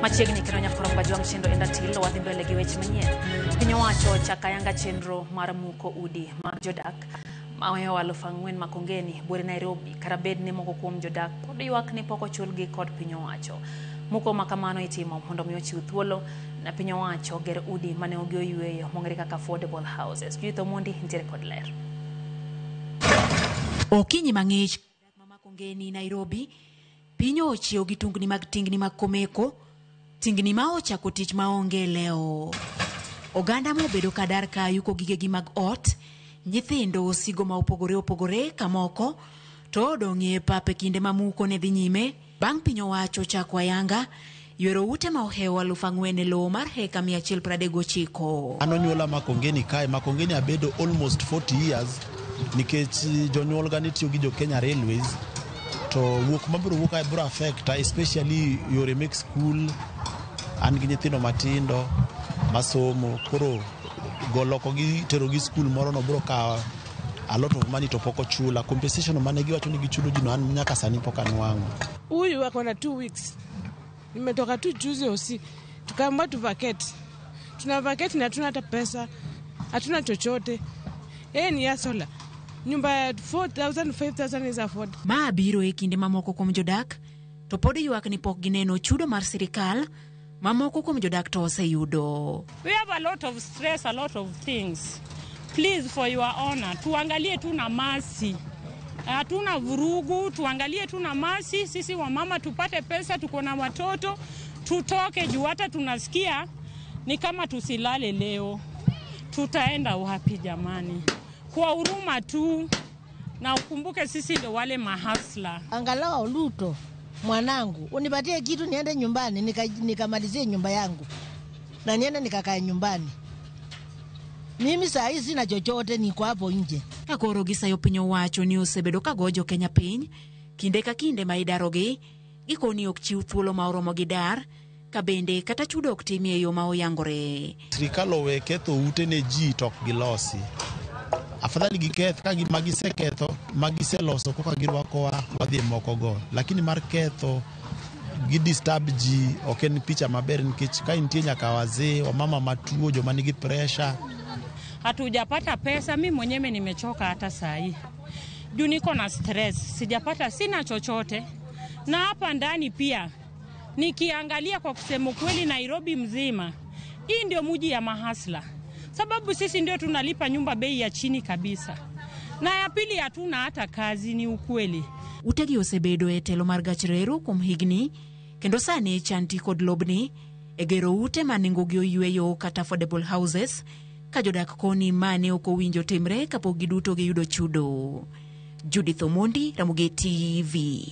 Machiegni kendo nyakoro Bajwang chenro enda tilo wadhi mbele gi weche manyien. Piny owacho chako ayanga chenro mar muko udi mar jodak maweyo 4,000 makongeni buore Nairobi kara bed ni moko kuom jodak pod ywak ni pok ochulgi kod piny owacho. Muko makamano itimo mondo mi ochiw thuolo na piny owacho ger udi mane ogi oyweyo mong'ere kaka affordable houses. Judith Omondi nitiere kod ler. Okinyi mang'ich makongeni Nairobi piny ochiew gi tungni mag tingni mag komeko, tingni ma ochako tich maonge leo. Oganda mobedo kadar ka yuko gigegi mag ot, nyithindo sigo ma opogore kamoko, to odong'ie pape kinde mamuko ne dhi nyime, bang' piny owacho chako ayanga, ywero ute ma ohewo 4,000 e lowo mar heka 139. Ano nyuola makongeni kae, makongeni abedo almost 40 years, nikech jonyuol gani tiyo gi jo Kenya Railways, to wuok mabiro wuok biro affect especially yore mek school. An gi nyithindo matindo masomo, koro goloko gi tero gi school moro no biro ka a lot of money to poko chula. Compensation mane giwacho ni gichulo jino an nyaka sani pok anwang'o. Huyu wako na 2 weeks. Nimetoka tu juzi usiku. Tukaamua tu vacate. Tuna vacate na hatuna hata pesa. Hatuna chochote. Ni ya sola. Nyumba ya 4,000 5,000 is afford. Ma biro e kinde mamoko kuom jodak to pod ywak ni pok gineno chudo mar sirikal. Mamoko kuom jodak to oseyudo. We have a lot of stress, a lot of things. Please, for your honor, tuangalie tu na masi. Hatuna vurugu, tuangalie tu na masi. Sisi wamama tupate pesa, tuko na watoto, tutoke juu hata tunasikia ni kama tusilale leo. Tutaenda wapi jamani? Kwa huruma tu, na ukumbuke sisi ndio wale mahasla. Angalau Luto mwanangu unipatie kitu niende nyumbani nikamalizie nyumba yangu na niende nikakae nyumbani. Mimi saa hii sina chochote, niko hapo nje. Akoro gisayo piny owacho ni osebedo ka gojo Kenya piny kinde ka kinde ma idarogi gikoni ok chiw thuolo ma oromo gi dar ka bende kata chudo ok timie yo ma oyangore. Sirikal owe ketho ute ne ji tok gilosi. Afadhali giketh ka magiseketho magiseloso koka girwakowa wadhi moko go, lakini mar ketho gidisturb ji ok en picha maber, nikech ka intie nyaka wazee, wamama matuo, joma nigi pressure. Hatujapata pesa, mimi mwenyewe nimechoka hata saa hii. Juu niko na stress, sijapata, sina chochote. Na hapa ndani pia nikiangalia kwa kusema kweli Nairobi mzima, hii ndio mji ya mahasla. Sababu sisi ndio tunalipa nyumba bei ya chini kabisa. Na ya pili hatuna hata kazi, ni ukweli. Utegi osebedo e telo mar gach reru kuom higni, kendo sani chanti kod lobni egero ute manengogi oyweyo kata affordable houses ka jodak koni mane ok owinjo timre kapok giduto giyudo chudo. Judith Omondi, Ramogi TV.